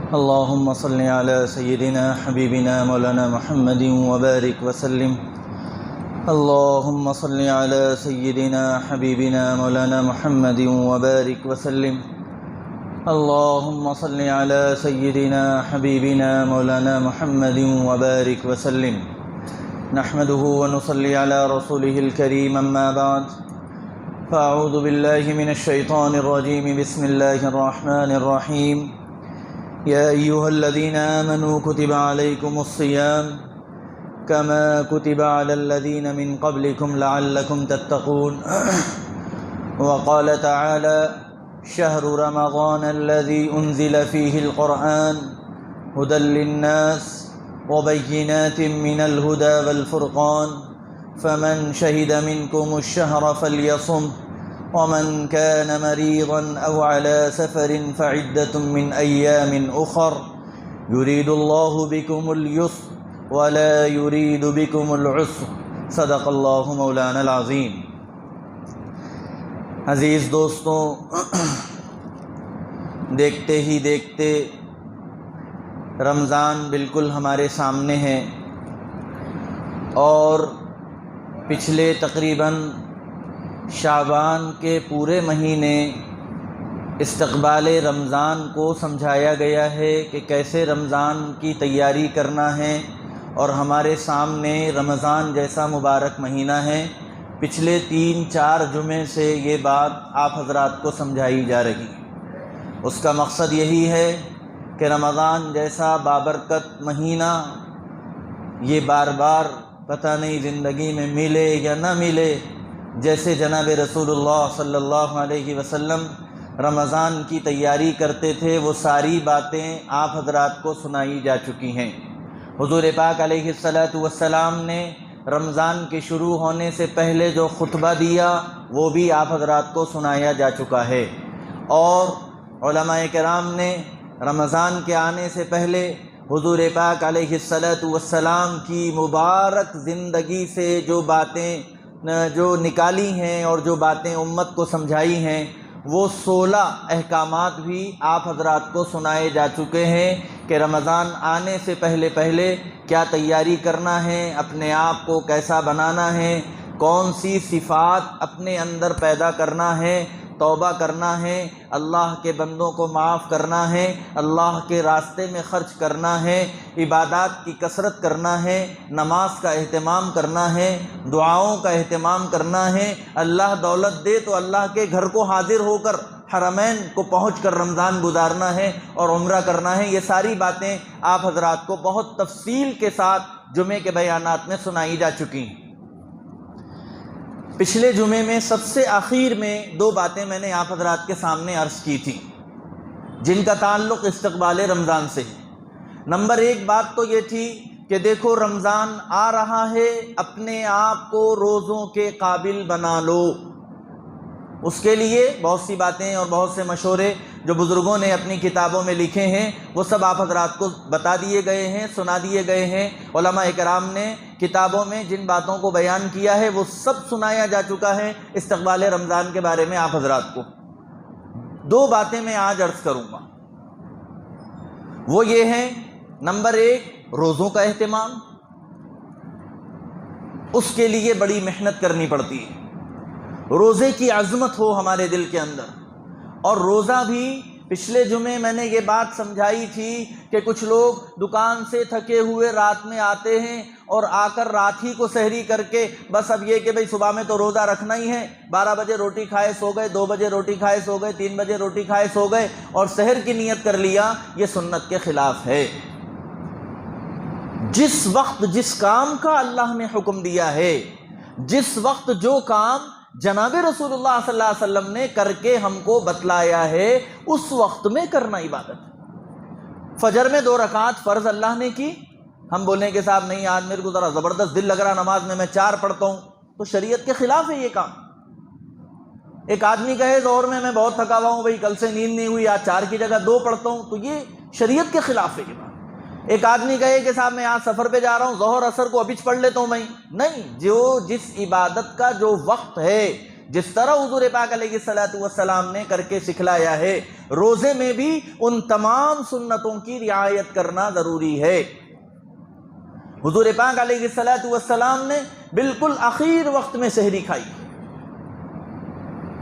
اللهم صل على سيدنا حبيبنا مولانا محمد وبارك وسلم. اللهم صل على سيدنا حبيبنا مولانا محمد وبارك وسلم. اللهم صل على سيدنا حبيبنا مولانا محمد وبارك وسلم. نحمده ونصلي على رسوله الكريم، أما بعد، فأعوذ بالله من الشيطان الرجيم. بسم الله الرحمن الرحيم. يا أيها الذين آمنوا كتب عليكم الصيام كما كتب على الذين من قبلكم لعلكم تتقون. وقال تعالى: شهر رمضان الذي أنزل فيه القرآن هدى للناس وبينات من الهدى والفرقان فمن شهد منكم الشهر فليصم ومن كان مريضا أو على سفر فعدة من أيام أخر يريد الله بكم اليسر ولا يريد بكم العسر. صدق اللہ مولانا العظیم. عزیز دوستوں، دیکھتے ہی دیکھتے رمضان بالکل ہمارے سامنے ہے، اور پچھلے تقریباً شعبان کے پورے مہینے استقبال رمضان کو سمجھایا گیا ہے کہ کیسے رمضان کی تیاری کرنا ہے، اور ہمارے سامنے رمضان جیسا مبارک مہینہ ہے. پچھلے 3-4 جمعے سے یہ بات آپ حضرات کو سمجھائی جا رہی ہے. اس کا مقصد یہی ہے کہ رمضان جیسا بابرکت مہینہ یہ بار بار پتہ نہیں زندگی میں ملے یا نہ ملے. جیسے جناب رسول اللہ صلی اللہ علیہ وسلم رمضان کی تیاری کرتے تھے، وہ ساری باتیں آپ حضرات کو سنائی جا چکی ہیں. حضور پاک علیہ السلام نے رمضان کے شروع ہونے سے پہلے جو خطبہ دیا وہ بھی آپ حضرات کو سنایا جا چکا ہے، اور علماء کرام نے رمضان کے آنے سے پہلے حضور پاک علیہ السلام کی مبارک زندگی سے جو باتیں جو نکالی ہیں اور جو باتیں امت کو سمجھائی ہیں، وہ 16 احکامات بھی آپ حضرات کو سنائے جا چکے ہیں کہ رمضان آنے سے پہلے کیا تیاری کرنا ہے، اپنے آپ کو کیسا بنانا ہے، کون سی صفات اپنے اندر پیدا کرنا ہے، توبہ کرنا ہے، اللہ کے بندوں کو معاف کرنا ہے، اللہ کے راستے میں خرچ کرنا ہے، عبادات کی کثرت کرنا ہے، نماز کا اہتمام کرنا ہے، دعاؤں کا اہتمام کرنا ہے. اللہ دولت دے تو اللہ کے گھر کو حاضر ہو کر حرمین کو پہنچ کر رمضان گزارنا ہے اور عمرہ کرنا ہے. یہ ساری باتیں آپ حضرات کو بہت تفصیل کے ساتھ جمعے کے بیانات میں سنائی جا چکی ہیں. پچھلے جمعے میں سب سے آخر میں 2 باتیں میں نے آپ حضرات کے سامنے عرض کی تھیں جن کا تعلق استقبال رمضان سے ہے. نمبر 1 بات تو یہ تھی کہ دیکھو رمضان آ رہا ہے، اپنے آپ کو روزوں کے قابل بنا لو. اس کے لیے بہت سی باتیں اور بہت سے مشورے جو بزرگوں نے اپنی کتابوں میں لکھے ہیں وہ سب آپ حضرات کو بتا دیے گئے ہیں، سنا دیے گئے ہیں. علماء کرام نے کتابوں میں جن باتوں کو بیان کیا ہے وہ سب سنایا جا چکا ہے استقبال رمضان کے بارے میں. آپ حضرات کو 2 باتیں میں آج عرض کروں گا. وہ یہ ہیں، نمبر 1 روزوں کا اہتمام. اس کے لیے بڑی محنت کرنی پڑتی ہے. روزے کی عظمت ہو ہمارے دل کے اندر. اور روزہ بھی پچھلے جمعے میں نے یہ بات سمجھائی تھی کہ کچھ لوگ دکان سے تھکے ہوئے رات میں آتے ہیں اور آ کر رات ہی کو سحری کر کے بس اب یہ کہ بھئی صبح میں تو روزہ رکھنا ہی ہے، 12 بجے روٹی کھائے سو گئے، 2 بجے روٹی کھائے سو گئے، 3 بجے روٹی کھائے سو گئے اور سحر کی نیت کر لیا. یہ سنت کے خلاف ہے. جس وقت جس کام کا اللہ نے حکم دیا ہے، جس وقت جو کام جناب رسول اللہ صلی اللہ علیہ وسلم نے کر کے ہم کو بتلایا ہے، اس وقت میں کرنا عبادت ہے. فجر میں 2 رکعت فرض اللہ نے کی، ہم بولیں کہ صاحب نہیں آج میرے کو ذرا زبردست دل لگ رہا نماز میں 4 پڑھتا ہوں، تو شریعت کے خلاف ہے یہ کام. ایک آدمی کہے ظہر میں بہت تھکا ہوا ہوں بھائی، کل سے نیند نہیں ہوئی، آج 4 کی جگہ 2 پڑھتا ہوں، تو یہ شریعت کے خلاف ہے یہ بات. ایک آدمی کہے کہ صاحب میں آج سفر پہ جا رہا ہوں، ظہر اثر کو ابھی پڑھ لیتا ہوں میں، نہیں. جو جس عبادت کا جو وقت ہے، جس طرح حضور پاک علیہ الصلوۃ والسلام نے کر کے سکھلایا ہے، روزے میں بھی ان تمام سنتوں کی رعایت کرنا ضروری ہے۔ حضور پاک علیہ الصلوۃ والسلام نے بالکل آخر وقت میں سحری کھائی،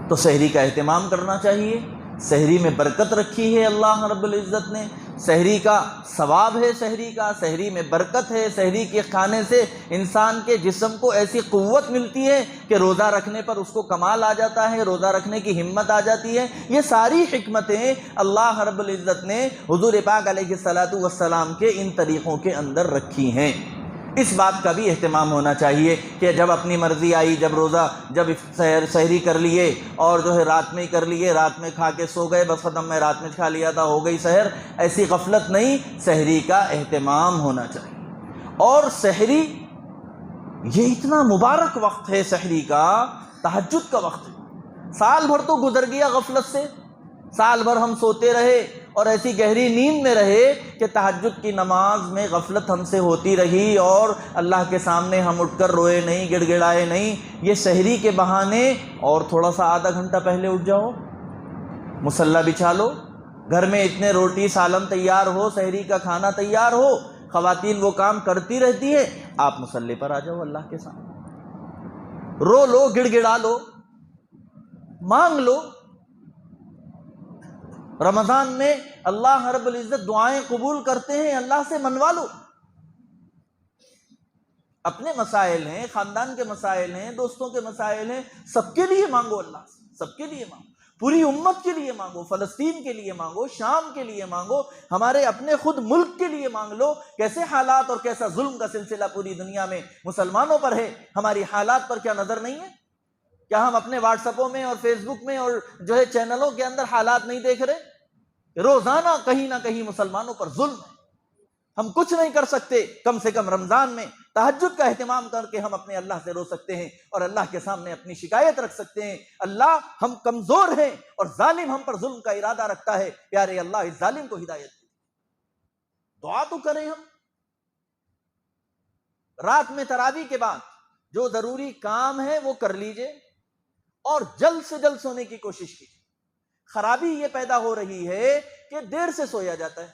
تو سحری کا اہتمام کرنا چاہیے۔ سحری میں برکت رکھی ہے اللہ رب العزت نے، سحری کا ثواب ہے، سحری میں برکت ہے، سحری کے کھانے سے انسان کے جسم کو ایسی قوت ملتی ہے کہ روزہ رکھنے پر اس کو کمال آ جاتا ہے، روزہ رکھنے کی ہمت آ جاتی ہے۔ یہ ساری حکمتیں اللہ رب العزت نے حضور پاک علیہ الصلوۃ والسلام کے ان طریقوں کے اندر رکھی ہیں۔ اس بات کا بھی اہتمام ہونا چاہیے کہ جب اپنی مرضی آئی، جب سحری کر لیے اور جو ہے رات میں ہی کر لیے، رات میں کھا کے سو گئے، بس ختم، میں رات میں کھا لیا تھا، ہو گئی سحر، ایسی غفلت نہیں، سحری کا اہتمام ہونا چاہیے۔ اور سحری یہ اتنا مبارک وقت ہے، سحری کا تہجد کا وقت ہے۔ سال بھر تو گزر گیا غفلت سے، سال بھر ہم سوتے رہے اور ایسی گہری نیند میں رہے کہ تہجد کی نماز میں غفلت ہم سے ہوتی رہی اور اللہ کے سامنے ہم اٹھ کر روئے نہیں، گڑ گڑائے نہیں۔ یہ سحری کے بہانے اور تھوڑا سا آدھا گھنٹہ پہلے اٹھ جاؤ، مصلی بچھا لو، گھر میں اتنے روٹی سالن تیار ہو، سحری کا کھانا تیار ہو، خواتین وہ کام کرتی رہتی ہے، آپ مصلی پر آ جاؤ، اللہ کے سامنے رو لو، گڑ گڑا لو، مانگ لو۔ رمضان میں اللہ رب العزت دعائیں قبول کرتے ہیں، اللہ سے منوا لو۔ اپنے مسائل ہیں، خاندان کے مسائل ہیں، دوستوں کے مسائل ہیں، سب کے لیے مانگو، اللہ سے سب کے لیے مانگو، پوری امت کے لیے مانگو، فلسطین کے لیے مانگو، شام کے لیے مانگو، ہمارے اپنے خود ملک کے لیے مانگ لو۔ کیسے حالات اور کیسا ظلم کا سلسلہ پوری دنیا میں مسلمانوں پر ہے، ہماری حالات پر کیا نظر نہیں ہے؟ کیا ہم اپنے واٹس ایپوں میں اور فیس بک میں اور جو ہے چینلوں کے اندر حالات نہیں دیکھ رہے؟ روزانہ کہیں نہ کہیں مسلمانوں پر ظلم ہے۔ ہم کچھ نہیں کر سکتے، کم سے کم رمضان میں تہجد کا اہتمام کر کے ہم اپنے اللہ سے رو سکتے ہیں اور اللہ کے سامنے اپنی شکایت رکھ سکتے ہیں۔ اللہ، ہم کمزور ہیں اور ظالم ہم پر ظلم کا ارادہ رکھتا ہے، پیارے اللہ اس ظالم کو ہدایت دے۔ دعا تو کریں ہم۔ رات میں تراویح کے بعد جو ضروری کام ہے وہ کر لیجئے اور جلد سے جلد سونے کی کوشش کیجیے۔ خرابی یہ پیدا ہو رہی ہے کہ دیر سے سویا جاتا ہے،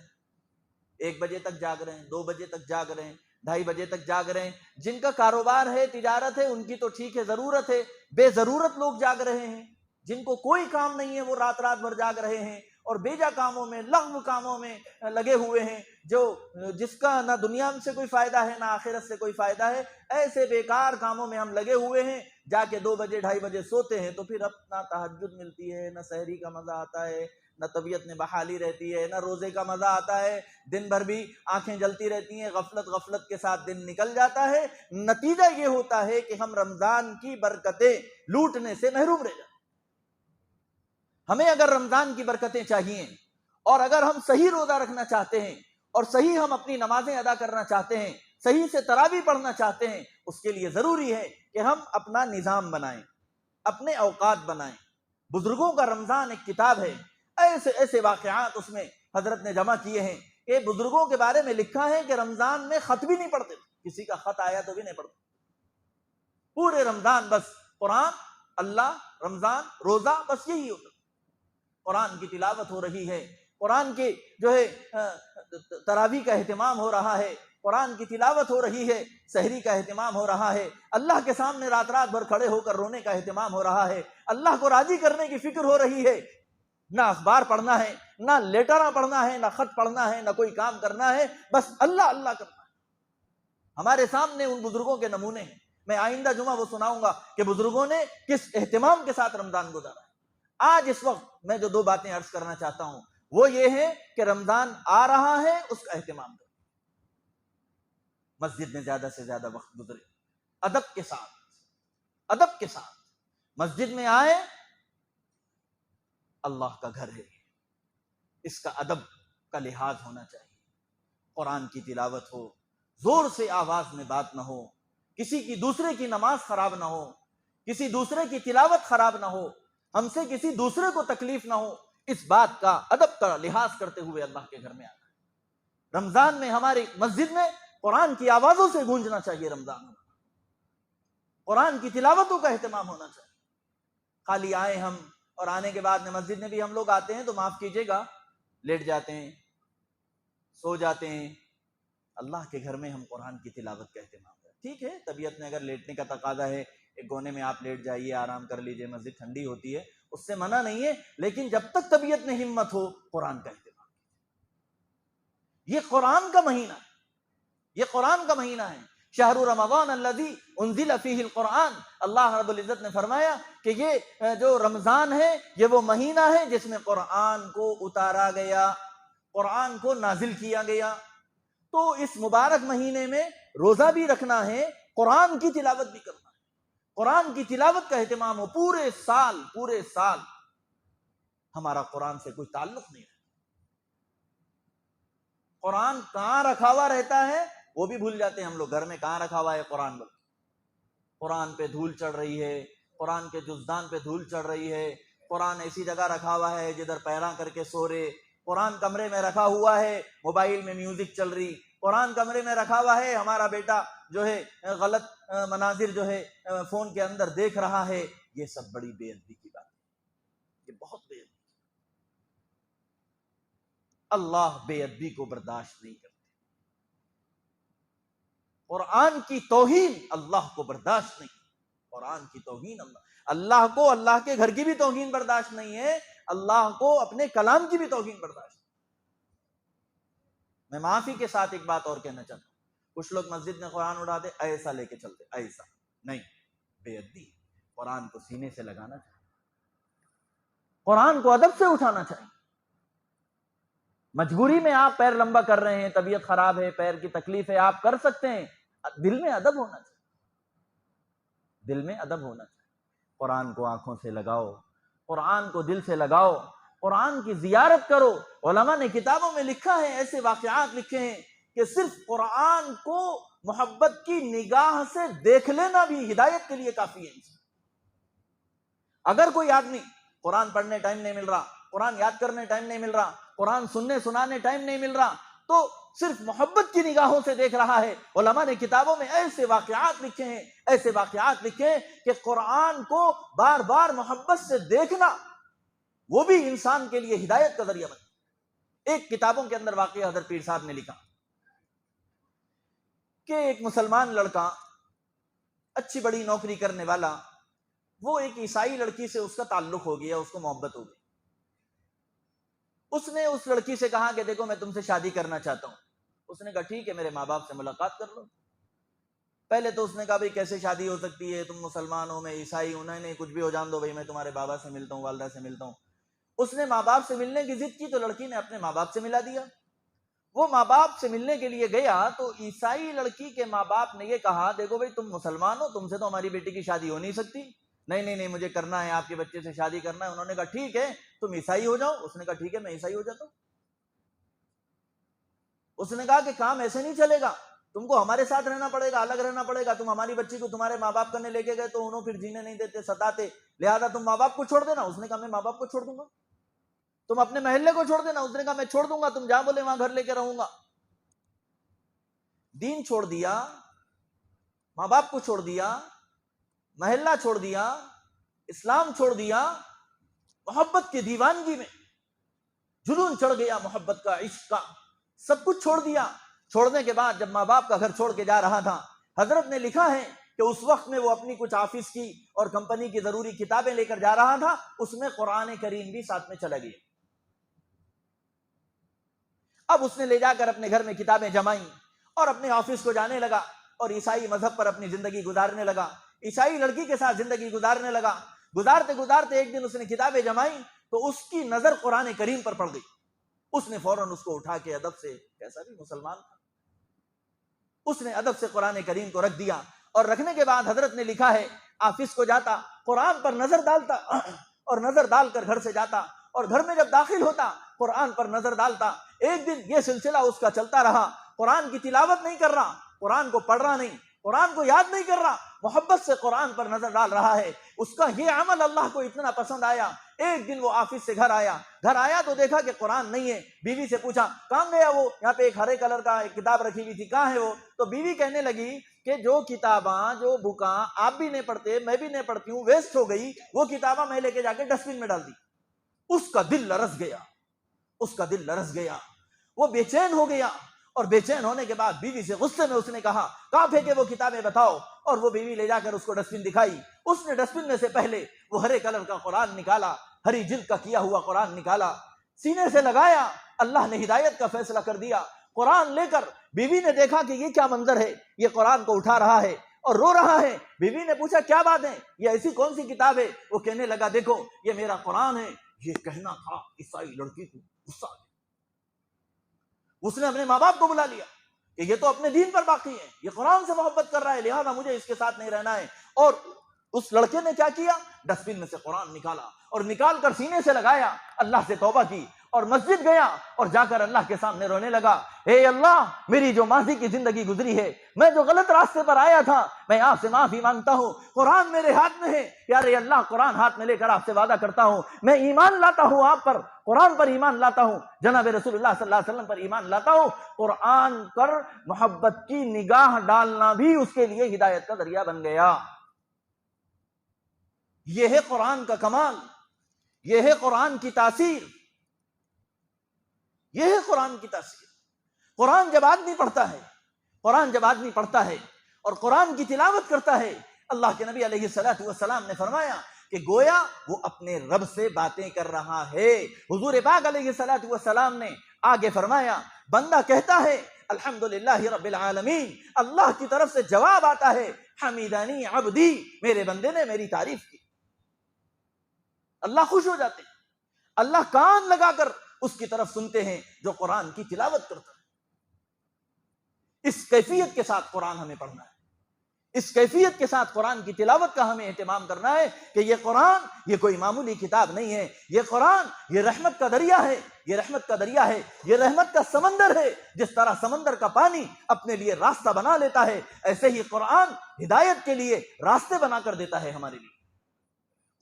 1 بجے تک جاگ رہے ہیں، 2 بجے تک جاگ رہے ہیں، 2:30 بجے تک جاگ رہے ہیں۔ جن کا کاروبار ہے، تجارت ہے، ان کی تو ٹھیک ہے، ضرورت ہے، بے ضرورت لوگ جاگ رہے ہیں۔ جن کو کوئی کام نہیں ہے وہ رات بھر جاگ رہے ہیں اور بیجا کاموں میں، لغو کاموں میں لگے ہوئے ہیں، جس کا نہ دنیا سے کوئی فائدہ ہے نہ آخرت سے کوئی فائدہ ہے۔ ایسے بیکار کاموں میں ہم لگے ہوئے ہیں، جا کے 2 بجے 2:30 بجے سوتے ہیں، تو پھر اب نہ تہجد ملتی ہے، نہ سحری کا مزہ آتا ہے، نہ طبیعت میں بحالی رہتی ہے، نہ روزے کا مزہ آتا ہے، دن بھر بھی آنکھیں جلتی رہتی ہیں، غفلت کے ساتھ دن نکل جاتا ہے۔ نتیجہ یہ ہوتا ہے کہ ہم رمضان کی برکتیں لوٹنے سے محروم رہ جاتے ہیں۔ ہمیں اگر رمضان کی برکتیں چاہیے اور اگر ہم صحیح روزہ رکھنا چاہتے ہیں اور صحیح ہم اپنی نمازیں ادا کرنا چاہتے ہیں، صحیح سے تراویح پڑھنا چاہتے ہیں، اس کے لیے ضروری ہے کہ ہم اپنا نظام بنائیں، اپنے اوقات بنائیں۔ بزرگوں کا رمضان ایک کتاب ہے، ایسے واقعات اس میں حضرت نے جمع کیے ہیں کہ بزرگوں کے بارے میں لکھا ہے کہ رمضان میں خط بھی نہیں پڑھتے، کسی کا خط آیا تو بھی نہیں پڑھتے، پورے رمضان بس قرآن، اللہ، رمضان، روزہ، بس یہی ہوتا۔ قرآن کی تلاوت ہو رہی ہے، قرآن کی جو ہے تراویح کا اہتمام ہو رہا ہے، قرآن کی تلاوت ہو رہی ہے، سحری کا اہتمام ہو رہا ہے، اللہ کے سامنے رات بھر کھڑے ہو کر رونے کا اہتمام ہو رہا ہے، اللہ کو راضی کرنے کی فکر ہو رہی ہے۔ نہ اخبار پڑھنا ہے، نہ لیٹر پڑھنا ہے، نہ خط پڑھنا ہے، نہ کوئی کام کرنا ہے، بس اللہ اللہ کرنا ہے۔ ہمارے سامنے ان بزرگوں کے نمونے ہیں۔ میں آئندہ جمعہ وہ سناؤں گا کہ بزرگوں نے کس اہتمام کے ساتھ رمضان گزارا ہے۔ آج اس وقت میں جو 2 باتیں عرض کرنا چاہتا ہوں وہ یہ ہے کہ رمضان آ رہا ہے، اس کا اہتمام کریں، مسجد میں زیادہ سے زیادہ وقت گزرے، ادب کے ساتھ مسجد میں آئے، اللہ کا گھر ہے، اس کا ادب کا لحاظ ہونا چاہیے۔ قرآن کی تلاوت ہو، زور سے آواز میں بات نہ ہو، کسی کی دوسرے کی نماز خراب نہ ہو، کسی دوسرے کی تلاوت خراب نہ ہو، ہم سے کسی دوسرے کو تکلیف نہ ہو، اس بات کا، ادب کا لحاظ کرتے ہوئے اللہ کے گھر میں آنا ہے۔ رمضان میں ہماری مسجد میں قرآن کی آوازوں سے گونجنا چاہیے، رمضان میں قرآن کی تلاوتوں کا اہتمام ہونا چاہیے۔ خالی آئے ہم، اور آنے کے بعد مسجد میں بھی ہم لوگ آتے ہیں تو معاف کیجیے گا لیٹ جاتے ہیں، سو جاتے ہیں۔ اللہ کے گھر میں ہم قرآن کی تلاوت کا اہتمام کریں۔ ٹھیک ہے، طبیعت میں اگر لیٹنے کا تقاضا ہے، ایک کونے میں آپ لیٹ جائیے، آرام کر لیجئے، مسجد ٹھنڈی ہوتی ہے، اس سے منع نہیں ہے، لیکن جب تک طبیعت میں ہمت ہو قرآن کا اہتمام۔ یہ قرآن کا مہینہ ہے، یہ قرآن کا مہینہ ہے۔ شہر رمضان الذی انزل فیہ القرآن، اللہ رب العزت نے فرمایا کہ یہ جو رمضان ہے یہ وہ مہینہ ہے جس میں قرآن کو اتارا گیا، قرآن کو نازل کیا گیا۔ تو اس مبارک مہینے میں روزہ بھی رکھنا ہے، قرآن کی تلاوت بھی کرنا ہے، قرآن کی تلاوت کا اہتمام ہو۔ پورے سال ہمارا قرآن سے کوئی تعلق نہیں ہے، قرآن کہاں رکھا ہوا رہتا ہے وہ بھی بھول جاتے ہیں ہم لوگ، گھر میں کہاں رکھا ہوا ہے قرآن، قرآن پہ دھول چڑھ رہی ہے، قرآن کے جزدان پہ دھول چڑھ رہی ہے، قرآن ایسی جگہ رکھا ہوا ہے جدھر پیراں کر کے سو رہے، قرآن کمرے میں رکھا ہوا ہے، موبائل میں میوزک چل رہی، قرآن کمرے میں رکھا ہوا ہے، ہمارا بیٹا جو ہے غلط مناظر جو ہے فون کے اندر دیکھ رہا ہے۔ یہ سب بڑی بے ادبی کی بات ہے، یہ بہت بے ادبی۔ اللہ بے ادبی کو برداشت نہیں کرتے، قرآن کی توہین اللہ کو برداشت نہیں، قرآن کی توہین اللہ کو، اللہ کے گھر کی بھی توہین برداشت نہیں ہے، اللہ کو اپنے کلام کی بھی توہین برداشت نہیں۔ میں معافی کے ساتھ ایک بات اور کہنا چاہتا ہوں، کچھ لوگ مسجد میں قرآن اڑاتے ایسا لے کے چلتے، ایسا نہیں، بے ادبی۔ قرآن کو سینے سے لگانا چاہیے، قرآن کو ادب سے اٹھانا چاہیے۔ مجبوری میں آپ پیر لمبا کر رہے ہیں، طبیعت خراب ہے، پیر کی تکلیف ہے، آپ کر سکتے ہیں، دل میں ادب ہونا چاہیے، دل میں ادب ہونا چاہیے۔ قرآن کو آنکھوں سے لگاؤ، قرآن کو دل سے لگاؤ، قرآن کی زیارت کرو۔ علماء نے کتابوں میں لکھا ہے، ایسے واقعات لکھے ہیں کہ صرف قرآن کو محبت کی نگاہ سے دیکھ لینا بھی ہدایت کے لیے کافی ہے۔ اگر کوئی آدمی قرآن پڑھنے ٹائم نہیں مل رہا، قرآن یاد کرنے ٹائم نہیں مل رہا، قرآن سننے سنانے ٹائم نہیں مل رہا، تو صرف محبت کی نگاہوں سے دیکھ رہا ہے۔ علماء نے کتابوں میں ایسے واقعات لکھے ہیں، ایسے واقعات لکھے ہیں کہ قرآن کو بار بار محبت سے دیکھنا وہ بھی انسان کے لیے ہدایت کا ذریعہ بنتا۔ ایک کتابوں کے اندر واقعہ حضرت پیر صاحب نے لکھا کہ ایک مسلمان لڑکا، اچھی بڑی نوکری کرنے والا، وہ ایک عیسائی لڑکی سے اس کا تعلق ہو گیا، اس کو محبت ہو گئی۔ اس نے اس لڑکی سے کہا کہ دیکھو میں تم سے شادی کرنا چاہتا ہوں۔ اس نے کہا ٹھیک ہے، میرے ماں باپ سے ملاقات کر لو۔ پہلے تو اس نے کہا بھئی کیسے شادی ہو سکتی ہے، تم مسلمان ہو، میں عیسائی ہوں، نہیں کچھ بھی ہو، جان دو بھئی میں تمہارے بابا سے ملتا ہوں، والدہ سے ملتا ہوں۔ اس نے ماں باپ سے ملنے کی ضد کی تو لڑکی نے اپنے ماں باپ سے ملا دیا۔ وہ ماں باپ سے ملنے کے لیے گیا تو عیسائی لڑکی کے ماں باپ نے یہ کہا دیکھو بھئی تم مسلمان ہو، تم سے تو ہماری بیٹی کی شادی ہو نہیں سکتی، نہیں مجھے کرنا ہے، آپ کے بچے سے شادی کرنا ہے۔ انہوں نے کہا ٹھیک ہے تم عیسائی ہو جاؤ۔ اس نے کہا ٹھیک ہے میں عیسائی ہو جاتا ہوں۔ اس نے کہا کہ کام ایسے نہیں چلے گا، تم کو ہمارے ساتھ رہنا پڑے گا، الگ رہنا پڑے گا۔ تم ہماری بچی کو تمہارے ماں باپ کرنے لے کے گئے تو انہوں پھر جینے نہیں دیتے، ستاتے، لہذا تم ماں باپ کو چھوڑ دینا۔ اس نے کہا میں ماں باپ کو چھوڑ دوں گا۔ تم اپنے محلے کو چھوڑ دینا۔ اس نے کہا میں چھوڑ دوں گا، تم جہاں بولے وہاں گھر لے کے رہوں گا۔ دین چھوڑ دیا، ماں باپ کو چھوڑ دیا، محلہ چھوڑ دیا، اسلام چھوڑ دیا، محبت کی دیوانگی میں جنون چڑھ گیا، محبت کا، عشق کا، سب کچھ چھوڑ دیا۔ چھوڑنے کے بعد جب ماں باپ کا گھر چھوڑ کے جا رہا تھا، حضرت نے لکھا ہے کہ اس وقت میں وہ اپنی کچھ آفس کی اور کمپنی کی ضروری کتابیں لے کر جا رہا تھا، اس میں قرآن کریم بھی ساتھ میں چلا گیا۔ اب اس نے لے جا کر اپنے گھر میں کتابیں جمائیں اور اپنے آفس کو جانے لگا اور عیسائی مذہب پر اپنی زندگی گزارنے لگا، عیسائی لڑکی کے ساتھ زندگی گزارنے لگا۔ گزارتے گزارتے ایک دن اس نے کتابیں جمائیں تو اس کی نظر قرآن کریم پر پڑ گئی۔ اس نے فوراً اس کو اٹھا کے ادب سے، کیسا بھی مسلمان تھا، اس نے ادب سے قرآن کریم کو رکھ دیا، اور رکھنے کے بعد حضرت نے لکھا ہے آفس کو جاتا، قرآن پر نظر ڈالتا اور نظر ڈال کر گھر سے جاتا، اور گھر میں جب داخل ہوتا قرآن پر نظر ڈالتا۔ ایک دن یہ سلسلہ اس کا چلتا رہا، قرآن کی تلاوت نہیں کر رہا، قرآن کو پڑھ رہا نہیں، قرآن کو یاد نہیں کر رہا، محبت سے قرآن پر نظر ڈال رہا ہے، اس کا یہ عمل اللہ کو اتنا پسند آیا۔ ایک دن وہ آفس سے گھر آیا تو دیکھا کہ قرآن نہیں ہے۔ بیوی سے پوچھا کہاں گیا وہ؟ یہاں پہ ایک ہرے کلر کا ایک کتاب رکھی ہوئی تھی، کہاں ہے وہ؟ تو بیوی کہنے لگی کہ جو کتاباں جو بکاں آپ بھی نہیں پڑھتے، میں بھی نہیں پڑھتی ہوں، ویسٹ ہو گئی، وہ کتاباں میں لے کے جا کے ڈسٹ بن میں ڈال دی۔ اس کا دل لرز گیا، وہ بے چین ہو گیا، اور بے چین ہونے کے بعد بیوی سے غصے میں اس نے کہا کہاں پھینکے وہ کتابیں بتاؤ، اور وہ بیوی لے جا کر اس کو ڈسٹ بن دکھائی۔ اس نے ڈسٹ بن میں سے پہلے وہ ہرے کلر کا قرآن نکالا، ہری جلد کا کیا ہوا قرآن نکالا، سینے سے لگایا، اللہ نے ہدایت کا فیصلہ کر دیا۔ قرآن لے کر بیوی نے دیکھا کہ یہ کیا منظر ہے، یہ قرآن کو اٹھا رہا ہے اور رو رہا ہے۔ بیوی نے پوچھا کیا بات ہے، یہ ایسی کون سی کتاب ہے؟ وہ کہنے لگا دیکھو یہ میرا قرآن ہے، یہ کہنا تھا عیسائی لڑکی کو غصہ آ گیا۔ اس نے اپنے ماں باپ کو بلا لیا کہ یہ تو اپنے دین پر باقی ہے، یہ قرآن سے محبت کر رہا ہے، لہذا مجھے اس کے ساتھ نہیں رہنا ہے۔ اور اس لڑکے نے کیا کیا؟ ڈسٹ بن میں سے قرآن نکالا اور نکال کر سینے سے لگایا، اللہ سے توبہ کی اور مسجد گیا اور جا کر اللہ کے سامنے رونے لگا، اے اللہ میری جو ماضی کی زندگی گزری ہے، میں جو غلط راستے پر آیا تھا، میں آپ سے معافی مانگتا ہوں، قرآن میرے ہاتھ میں ہے، پیارے اللہ قرآن ہاتھ میں لے کر آپ سے وعدہ کرتا ہوں، میں ایمان لاتا ہوں آپ پر، قرآن پر ایمان لاتا ہوں، جناب رسول اللہ صلی اللہ علیہ وسلم پر ایمان لاتا ہوں۔ قرآن پر محبت کی نگاہ ڈالنا بھی اس کے لیے ہدایت کا ذریعہ بن گیا۔ یہ ہے قرآن کا کمال، یہ ہے قرآن کی تاثیر، یہ ہے قرآن کی تاثیر۔ قرآن جب آدمی پڑھتا ہے اور قرآن کی تلاوت کرتا ہے، اللہ کے نبی علیہ الصلوۃ والسلام نے فرمایا کہ گویا وہ اپنے رب سے باتیں کر رہا ہے۔ حضور پاک علیہ الصلوۃ والسلام نے آگے فرمایا بندہ کہتا ہے الحمدللہ رب العالمین، اللہ کی طرف سے جواب آتا ہے حمیدنی عبدی، میرے بندے نے میری تعریف کی۔ اللہ خوش ہو جاتے ہیں، اللہ کان لگا کر اس کی طرف سنتے ہیں جو قرآن کی تلاوت کرتا ہے۔ اس کیفیت کے ساتھ قرآن ہمیں پڑھنا ہے، اس کیفیت کے ساتھ قرآن کی تلاوت کا ہمیں اہتمام کرنا ہے کہ یہ قرآن یہ کوئی معمولی کتاب نہیں ہے، یہ قرآن یہ رحمت کا دریا ہے، یہ رحمت کا دریا ہے، یہ رحمت کا سمندر ہے۔ جس طرح سمندر کا پانی اپنے لیے راستہ بنا لیتا ہے، ایسے ہی قرآن ہدایت کے لیے راستے بنا کر دیتا ہے ہمارے لیے۔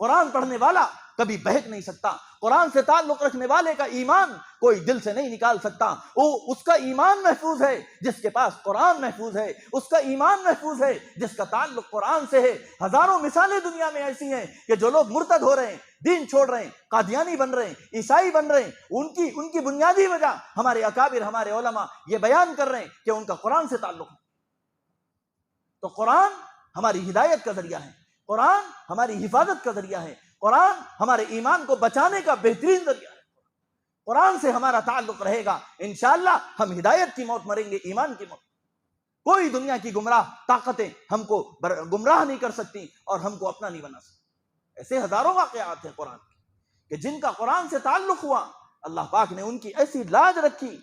قرآن پڑھنے والا کبھی بہک نہیں سکتا، قرآن سے تعلق رکھنے والے کا ایمان کوئی دل سے نہیں نکال سکتا۔ اس کا ایمان محفوظ ہے جس کے پاس قرآن محفوظ ہے، اس کا ایمان محفوظ ہے جس کا تعلق قرآن سے ہے۔ ہزاروں مثالیں دنیا میں ایسی ہیں کہ جو لوگ مرتد ہو رہے ہیں، دین چھوڑ رہے ہیں، قادیانی بن رہے ہیں، عیسائی بن رہے ہیں، ان کی بنیادی وجہ ہمارے اکابر ہمارے علماء یہ بیان کر رہے ہیں کہ ان کا قرآن سے تعلق ہے۔ تو قرآن ہماری ہدایت کا ذریعہ ہے، قرآن ہماری حفاظت کا ذریعہ ہے، قرآن ہمارے ایمان کو بچانے کا بہترین ذریعہ ہے۔ قرآن سے ہمارا تعلق رہے گا، انشاءاللہ ہم ہدایت کی موت مریں گے، ایمان کی موت۔ کوئی دنیا کی گمراہ طاقتیں ہم کو گمراہ نہیں کر سکتی اور ہم کو اپنا نہیں بنا سکتی۔ ایسے ہزاروں واقعات ہیں قرآن کے کہ جن کا قرآن سے تعلق ہوا، اللہ پاک نے ان کی ایسی لاج رکھی۔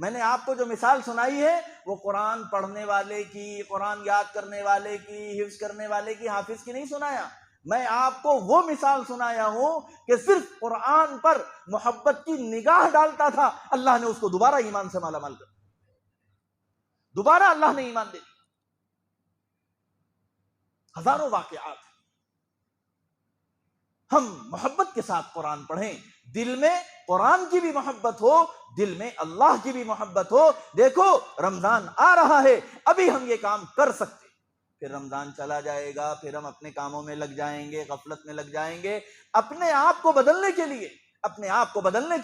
میں نے آپ کو جو مثال سنائی ہے وہ قرآن پڑھنے والے کی، قرآن یاد کرنے والے کی، حفظ کرنے والے کی، حافظ کی نہیں سنایا، میں آپ کو وہ مثال سنایا ہوں کہ صرف قرآن پر محبت کی نگاہ ڈالتا تھا، اللہ نے اس کو دوبارہ ایمان سے مالا مال کر دیا، دوبارہ اللہ نے ایمان دے دیا۔ ہزاروں واقعات۔ ہم محبت کے ساتھ قرآن پڑھیں، دل میں قرآن کی بھی محبت ہو، دل میں اللہ کی بھی محبت ہو۔ دیکھو رمضان آ رہا ہے، ابھی ہم یہ کام کر سکتے، پھر رمضان چلا جائے گا، پھر ہم اپنے کاموں میں لگ جائیں گے، غفلت میں لگ جائیں گے۔ اپنے آپ کو بدلنے کے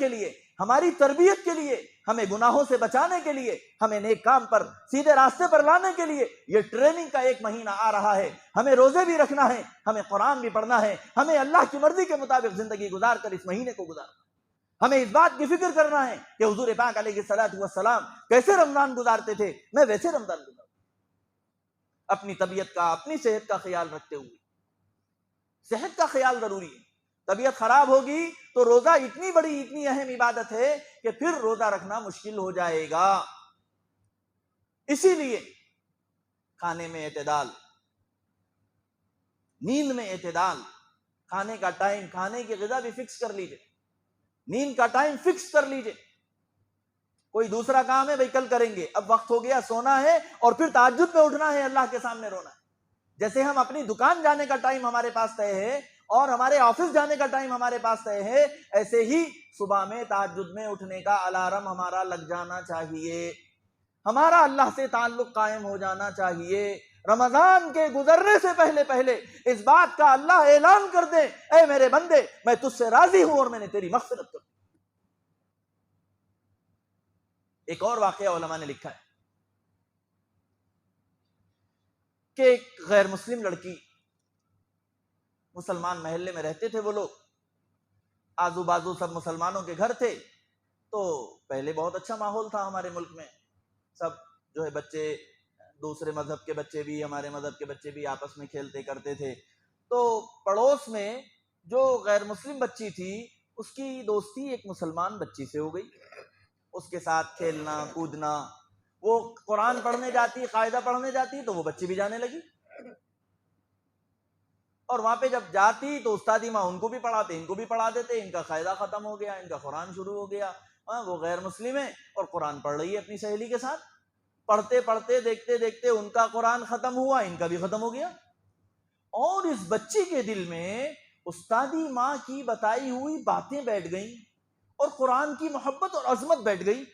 لیے، ہماری تربیت کے لیے، ہمیں گناہوں سے بچانے کے لیے، ہمیں نیک کام پر سیدھے راستے پر لانے کے لیے یہ ٹریننگ کا ایک مہینہ آ رہا ہے۔ ہمیں روزے بھی رکھنا ہے، ہمیں قرآن بھی پڑھنا ہے، ہمیں اللہ کی مرضی کے مطابق زندگی گزار کر اس مہینے کو گزارنا ہے۔ ہمیں اس بات کی فکر کرنا ہے کہ حضور پاک علیہ الصلوۃ والسلام کیسے رمضان گزارتے تھے، میں ویسے رمضان گزارتا ہوں، اپنی طبیعت کا، اپنی صحت کا خیال رکھتے ہوئے۔ صحت کا خیال ضروری ہے، طبیعت خراب ہوگی تو روزہ اتنی بڑی اتنی اہم عبادت ہے کہ پھر روزہ رکھنا مشکل ہو جائے گا۔ اسی لیے کھانے میں اعتدال، نیند میں اعتدال، کھانے کا ٹائم، کھانے کی غذا بھی فکس کر لیجئے، نیند کا ٹائم فکس کر لیجئے۔ کوئی دوسرا کام ہے بھائی کل کریں گے، اب وقت ہو گیا سونا ہے اور پھر تہجد میں اٹھنا ہے، اللہ کے سامنے رونا ہے۔ جیسے ہم اپنی دکان جانے کا ٹائم ہمارے پاس طے ہے اور ہمارے آفس جانے کا ٹائم ہمارے پاس طے ہے، ایسے ہی صبح میں تہجد میں اٹھنے کا الارم ہمارا لگ جانا چاہیے، ہمارا اللہ سے تعلق قائم ہو جانا چاہیے۔ رمضان کے گزرنے سے پہلے پہلے اس بات کا اللہ اعلان کر دے، اے میرے بندے میں تجھ سے راضی ہوں اور میں نے تیری مغفرت کر دی۔ ایک اور واقعہ علماء نے لکھا ہے کہ ایک غیر مسلم لڑکی، مسلمان محلے میں رہتے تھے وہ لوگ، آزو بازو سب مسلمانوں کے گھر تھے، تو پہلے بہت اچھا ماحول تھا ہمارے ملک میں، سب جو ہے بچے دوسرے مذہب کے بچے بھی ہمارے مذہب کے بچے بھی آپس میں کھیلتے کرتے تھے۔ تو پڑوس میں جو غیر مسلم بچی تھی اس کی دوستی ایک مسلمان بچی سے ہو گئی، اس کے ساتھ کھیلنا کودنا، وہ قرآن پڑھنے جاتی، قاعدہ پڑھنے جاتی تو وہ بچی بھی جانے لگی، اور وہاں پہ جب جاتی تو استادی ماں ان کو بھی پڑھاتے ان کو بھی پڑھا دیتے، ان کا قاعدہ ختم ہو گیا، ان کا قرآن شروع ہو گیا۔ وہ غیر مسلم ہے اور قرآن پڑھ رہی ہے اپنی سہیلی کے ساتھ، پڑھتے پڑھتے دیکھتے دیکھتے ان کا قرآن ختم ہوا، ان کا بھی ختم ہو گیا، اور اس بچی کے دل میں استادی ماں کی بتائی ہوئی باتیں بیٹھ گئیں اور قرآن کی محبت اور عظمت بیٹھ گئی۔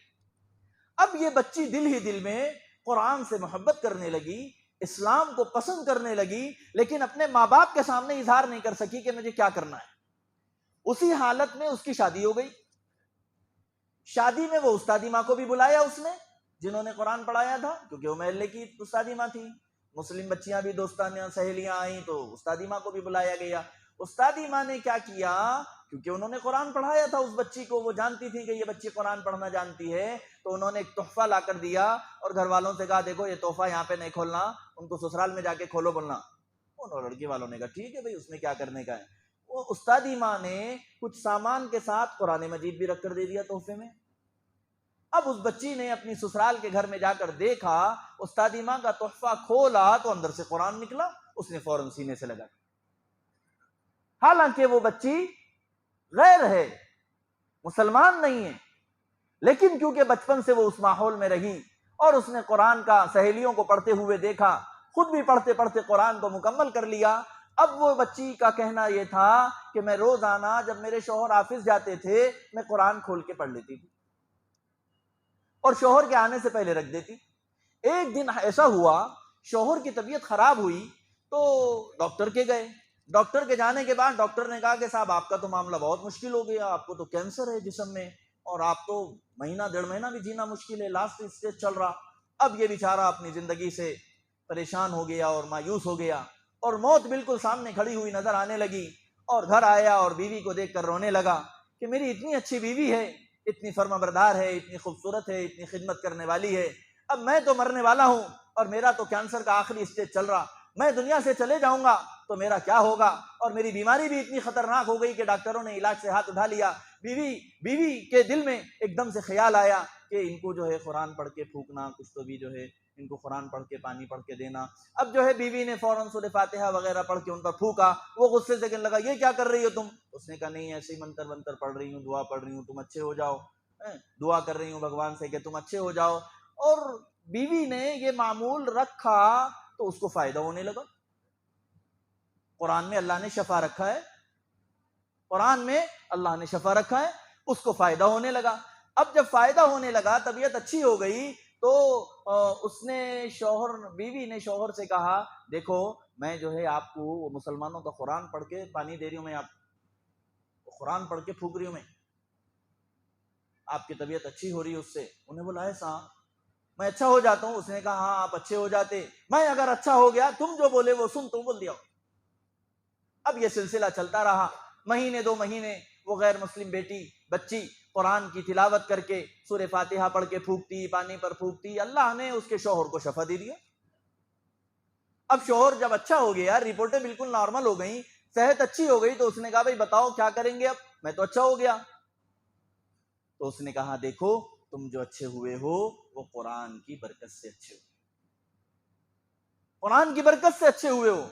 اب یہ بچی دل ہی دل میں قرآن سے محبت کرنے لگی، اسلام کو پسند کرنے لگی، لیکن اپنے ماں باپ کے سامنے اظہار نہیں کر سکی کہ مجھے کیا کرنا ہے۔ اسی حالت میں اس کی شادی ہو گئی۔ شادی میں وہ استادی ماں کو بھی بلایا اس نے جنہوں نے قرآن پڑھایا تھا، کیونکہ وہ محلے کی استادی ماں تھی، مسلم بچیاں بھی دوستانیاں سہیلیاں آئیں تو استادی ماں کو بھی بلایا گیا۔ استادی ماں نے کیا کیا، کیونکہ انہوں نے قرآن پڑھایا تھا اس بچی کو، وہ جانتی تھی کہ یہ بچی قرآن پڑھنا جانتی ہے، تو انہوں نے ایک تحفہ لا کر دیا اور گھر والوں سے کہا دیکھو یہ تحفہ یہاں پہ نہیں کھولنا، ان کو سسرال میں جا کے کھولو بولنا۔ انہوں لڑکی والوں نے کہا ٹھیک ہے بھائی، اس میں کیا کرنے کا ہے۔ وہ استادی ماں نے کچھ سامان کے ساتھ قرآن مجید بھی رکھ کر دے دیا تحفے میں۔ اب اس بچی نے اپنی سسرال کے گھر میں جا کر دیکھا، استادی ماں کا تحفہ کھولا تو اندر سے قرآن نکلا، اس نے فوراً سینے سے لگا۔ حالانکہ وہ بچی غیر ہے، مسلمان نہیں ہے، لیکن کیونکہ بچپن سے وہ اس ماحول میں رہی اور اس نے قرآن کا سہیلیوں کو پڑھتے ہوئے دیکھا، خود بھی پڑھتے پڑھتے قرآن کو مکمل کر لیا۔ اب وہ بچی کا کہنا یہ تھا کہ میں روزانہ جب میرے شوہر آفس جاتے تھے میں قرآن کھول کے پڑھ لیتی تھی اور شوہر کے آنے سے پہلے رکھ دیتی۔ ایک دن ایسا ہوا شوہر کی طبیعت خراب ہوئی تو ڈاکٹر کے گئے، ڈاکٹر کے جانے کے بعد ڈاکٹر نے کہا کہ صاحب آپ کا تو معاملہ بہت مشکل ہو گیا، آپ کو تو کینسر ہے جسم میں اور آپ تو مہینہ ڈیڑھ مہینہ بھی جینا مشکل ہے، لاسٹ اسٹیج چل رہا۔ اب یہ بیچارہ اپنی زندگی سے پریشان ہو گیا اور مایوس ہو گیا اور موت بالکل سامنے کھڑی ہوئی نظر آنے لگی، اور گھر آیا اور بیوی کو دیکھ کر رونے لگا کہ میری اتنی اچھی بیوی ہے، اتنی فرما بردار ہے، اتنی خوبصورت ہے، اتنی خدمت کرنے والی ہے، اب میں تو مرنے والا ہوں اور میرا تو کینسر کا آخری اسٹیج چل رہا، میں دنیا سے چلے جاؤں گا تو میرا کیا ہوگا، اور میری بیماری بھی اتنی خطرناک ہو گئی کہ ڈاکٹروں نے علاج سے ہاتھ اٹھا لیا۔ بیوی کے دل میں ایک دم سے خیال آیا کہ ان کو جو ہے قرآن پڑھ کے پھونکنا، کچھ تو بھی جو ہے ان کو قرآن پڑھ کے پانی پڑھ کے دینا۔ اب جو ہے بیوی نے فوراً سورہ فاتحہ وغیرہ پڑھ کے ان پر پھونکا، وہ غصے سے کہنے لگا یہ کیا کر رہی ہو تم؟ اس نے کہا نہیں ایسے ہی منتر ونتر پڑھ رہی ہوں، دعا پڑھ رہی ہوں تم اچھے ہو جاؤ، دعا کر رہی ہوں بھگوان سے کہ تم اچھے ہو جاؤ۔ اور بیوی نے یہ معمول رکھا تو اس کو فائدہ ہونے لگا۔ قرآن میں اللہ نے شفا رکھا ہے، قرآن میں اللہ نے شفا رکھا ہے، اس کو فائدہ ہونے لگا۔ اب جب فائدہ ہونے لگا، طبیعت اچھی ہو گئی، تو اس نے بیوی نے شوہر سے کہا دیکھو میں جو ہے آپ کو وہ مسلمانوں کا قرآن پڑھ کے پانی دے رہی ہوں، میں آپ قرآن پڑھ کے پھونک رہی ہوں، میں آپ کی طبیعت اچھی ہو رہی ہے اس سے۔ انہیں بولا ایسا میں اچھا ہو جاتا ہوں؟ اس نے کہا ہاں آپ اچھے ہو جاتے، میں اگر اچھا ہو گیا تم جو بولے وہ سن تو بول دیا۔ اب یہ سلسلہ چلتا رہا، مہینے دو مہینے وہ غیر مسلم بچی قرآن کی تلاوت کر کے سورہ فاتحہ پڑھ کے پھونکتی، پانی پر پھونکتی، اللہ نے اس کے شوہر کو شفا دے دیا۔ اب شوہر جب اچھا ہو گیا، رپورٹیں بالکل نارمل ہو گئیں، صحت اچھی ہو گئی، تو اس نے کہا بھائی بتاؤ کیا کریں گے، اب میں تو اچھا ہو گیا۔ تو اس نے کہا دیکھو تم جو اچھے ہوئے ہو وہ قرآن کی برکت سے اچھے ہوئے، قرآن کی برکت سے اچھے ہوئے ہو۔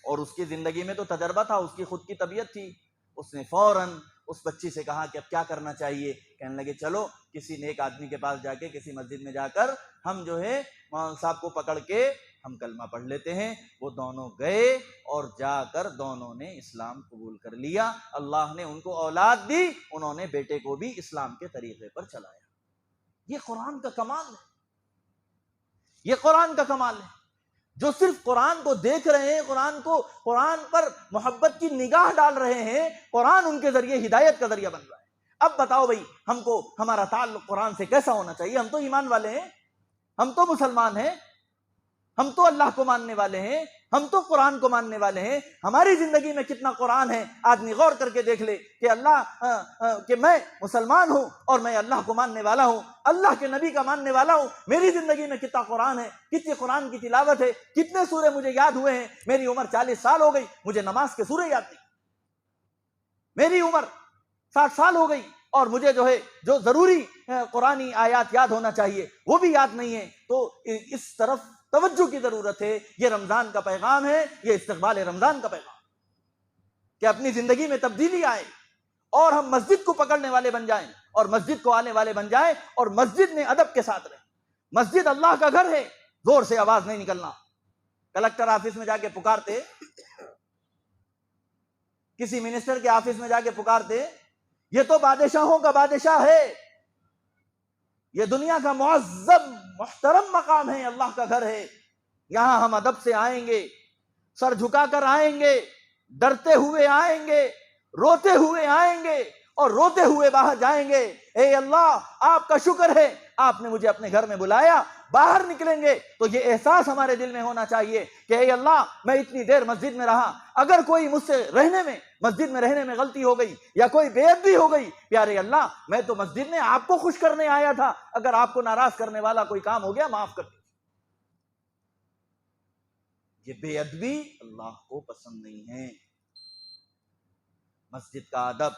اور اس کی زندگی میں تو تجربہ تھا، اس کی خود کی طبیعت تھی، اس نے فوراً اس بچی سے کہا کہ اب کیا کرنا چاہیے؟ کہنے لگے چلو کسی نیک آدمی کے پاس جا کے، کسی مسجد میں جا کر ہم جو ہے مولانا صاحب کو پکڑ کے ہم کلمہ پڑھ لیتے ہیں۔ وہ دونوں گئے اور جا کر دونوں نے اسلام قبول کر لیا۔ اللہ نے ان کو اولاد دی، انہوں نے بیٹے کو بھی اسلام کے طریقے پر چلایا۔ یہ قرآن کا کمال ہے، یہ قرآن کا کمال ہے۔ جو صرف قرآن کو دیکھ رہے ہیں، قرآن پر محبت کی نگاہ ڈال رہے ہیں، قرآن ان کے ذریعے ہدایت کا ذریعہ بن رہا ہے۔ اب بتاؤ بھائی، ہم کو ہمارا تعلق قرآن سے کیسا ہونا چاہیے؟ ہم تو ایمان والے ہیں، ہم تو مسلمان ہیں، ہم تو اللہ کو ماننے والے ہیں، ہم تو قرآن کو ماننے والے ہیں۔ ہماری زندگی میں کتنا قرآن ہے؟ آدمی غور کر کے دیکھ لے کہ کہ میں مسلمان ہوں اور میں اللہ کو ماننے والا ہوں، اللہ کے نبی کا ماننے والا ہوں۔ میری زندگی میں کتنا قرآن ہے، کتنی قرآن کی تلاوت ہے، کتنے سورے مجھے یاد ہوئے ہیں۔ میری عمر 40 سال ہو گئی، مجھے نماز کے سورے یاد نہیں۔ میری عمر 60 سال ہو گئی اور مجھے جو ضروری قرآنی آیات یاد ہونا چاہیے وہ بھی یاد نہیں ہے۔ تو اس طرف توجہ کی ضرورت ہے۔ یہ رمضان کا پیغام ہے، یہ استقبال رمضان کا پیغام، کہ اپنی زندگی میں تبدیلی آئے اور ہم مسجد کو پکڑنے والے بن جائیں اور مسجد کو آنے والے بن جائیں، اور مسجد میں ادب کے ساتھ رہیں۔ مسجد اللہ کا گھر ہے، زور سے آواز نہیں نکلنا۔ کلکٹر آفس میں جا کے پکارتے، کسی منسٹر کے آفس میں جا کے پکارتے، یہ تو بادشاہوں کا بادشاہ ہے، یہ دنیا کا معظم محترم مقام ہے، اللہ کا گھر ہے، یہاں ہم ادب سے آئیں گے، سر جھکا کر آئیں گے، ڈرتے ہوئے آئیں گے، روتے ہوئے آئیں گے اور روتے ہوئے باہر جائیں گے۔ اے اللہ، آپ کا شکر ہے، آپ نے مجھے اپنے گھر میں بلایا۔ باہر نکلیں گے تو یہ احساس ہمارے دل میں ہونا چاہیے کہ اے اللہ، میں اتنی دیر مسجد میں رہا، اگر کوئی مجھ سے مسجد میں رہنے میں غلطی ہو گئی یا کوئی بے ادبی ہو گئی، پیارے اللہ، میں تو مسجد میں آپ کو خوش کرنے آیا تھا، اگر آپ کو ناراض کرنے والا کوئی کام ہو گیا معاف کر دیجیے۔ یہ بے ادبی اللہ کو پسند نہیں ہے۔ مسجد کا ادب،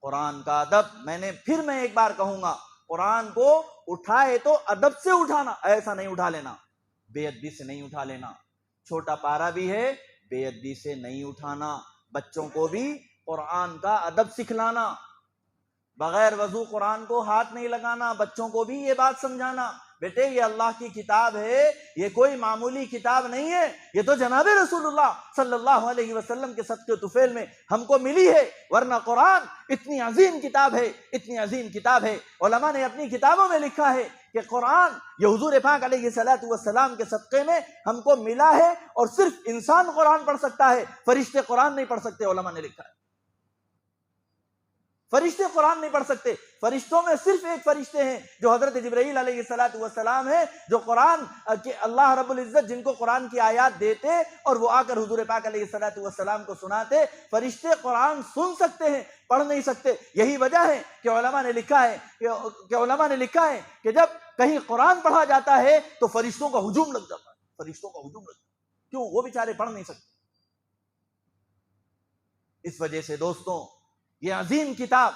قرآن کا ادب، میں ایک بار کہوں گا، قرآن کو اٹھائے تو ادب سے اٹھانا، ایسا نہیں اٹھا لینا، بے ادبی سے نہیں اٹھا لینا۔ چھوٹا پارا بھی ہے، بے ادبی سے نہیں اٹھانا۔ بچوں کو بھی قرآن کا ادب سکھلانا، بغیر وضو قرآن کو ہاتھ نہیں لگانا، بچوں کو بھی یہ بات سمجھانا، بیٹے یہ اللہ کی کتاب ہے، یہ کوئی معمولی کتاب نہیں ہے، یہ تو جناب رسول اللہ صلی اللہ علیہ وسلم کے صدقے طفیل میں ہم کو ملی ہے، ورنہ قرآن اتنی عظیم کتاب ہے، اتنی عظیم کتاب ہے۔ علماء نے اپنی کتابوں میں لکھا ہے کہ قرآن یہ حضور پاک علیہ الصلوۃ والسلام کے صدقے میں ہم کو ملا ہے، اور صرف انسان قرآن پڑھ سکتا ہے، فرشتے قرآن نہیں پڑھ سکتے۔ علماء نے لکھا ہے فرشتے قرآن نہیں پڑھ سکتے۔ فرشتوں میں صرف ایک فرشتے ہیں جو حضرت جبرائیل علیہ الصلوۃ والسلام ہے، جو قرآن کے اللہ رب العزت جن کو قرآن کی آیات دیتے اور وہ آ کر حضور پاک علیہ الصلوۃ والسلام کو سناتے۔ فرشتے قرآن سن سکتے ہیں، پڑھ نہیں سکتے۔ یہی وجہ ہے کہ علماء نے لکھا ہے کہ جب کہیں قرآن پڑھا جاتا ہے تو فرشتوں کا ہجوم لگ جاتا ہے، کیوں؟ وہ بیچارے پڑھ نہیں سکتے۔ اس وجہ سے دوستوں، یہ عظیم کتاب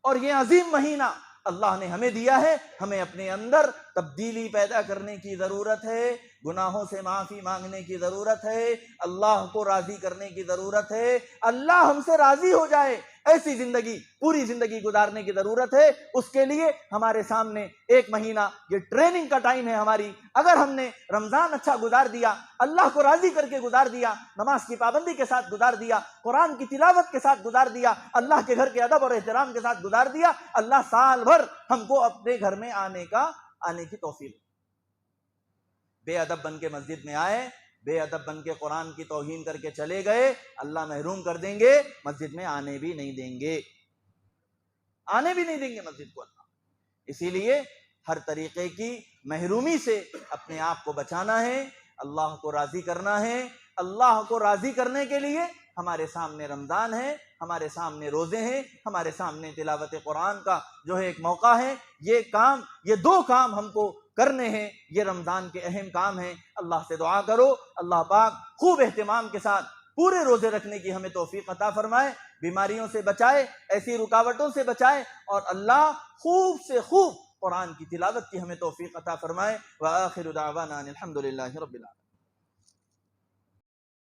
اور یہ عظیم مہینہ اللہ نے ہمیں دیا ہے، ہمیں اپنے اندر تبدیلی پیدا کرنے کی ضرورت ہے، گناہوں سے معافی مانگنے کی ضرورت ہے، اللہ کو راضی کرنے کی ضرورت ہے، اللہ ہم سے راضی ہو جائے ایسی زندگی، پوری زندگی گزارنے کی ضرورت ہے۔ اس کے لیے ہمارے سامنے ایک مہینہ یہ ٹریننگ کا ٹائم ہے ہماری۔ اگر ہم نے رمضان اچھا گزار دیا، اللہ کو راضی کر کے گزار دیا، نماز کی پابندی کے ساتھ گزار دیا، قرآن کی تلاوت کے ساتھ گزار دیا، اللہ کے گھر کے ادب اور احترام کے ساتھ گزار دیا، اللہ سال بھر ہم کو اپنے گھر میں آنے کی توفیق۔ بے ادب بن کے مسجد میں آئے، بے ادب بن کے قرآن کی توہین کر کے چلے گئے، اللہ محروم کر دیں گے، مسجد میں آنے بھی نہیں دیں گے مسجد کو اللہ۔ اسی لیے ہر طریقے کی محرومی سے اپنے آپ کو بچانا ہے، اللہ کو راضی کرنا ہے۔ اللہ کو راضی کرنے کے لیے ہمارے سامنے رمضان ہے، ہمارے سامنے روزے ہیں، ہمارے سامنے تلاوت قرآن کا ایک موقع ہے۔ یہ دو کام ہم کو کرنے ہیں، یہ رمضان کے اہم کام ہیں۔ اللہ سے دعا کرو، اللہ پاک خوب اہتمام کے ساتھ پورے روزے رکھنے کی ہمیں توفیق عطا فرمائے، بیماریوں سے بچائے، ایسی رکاوٹوں سے بچائے، اور اللہ خوب سے خوب قرآن کی تلاوت کی ہمیں توفیق عطا فرمائے۔ وآخر دعوانا الحمدللہ رب العالمین۔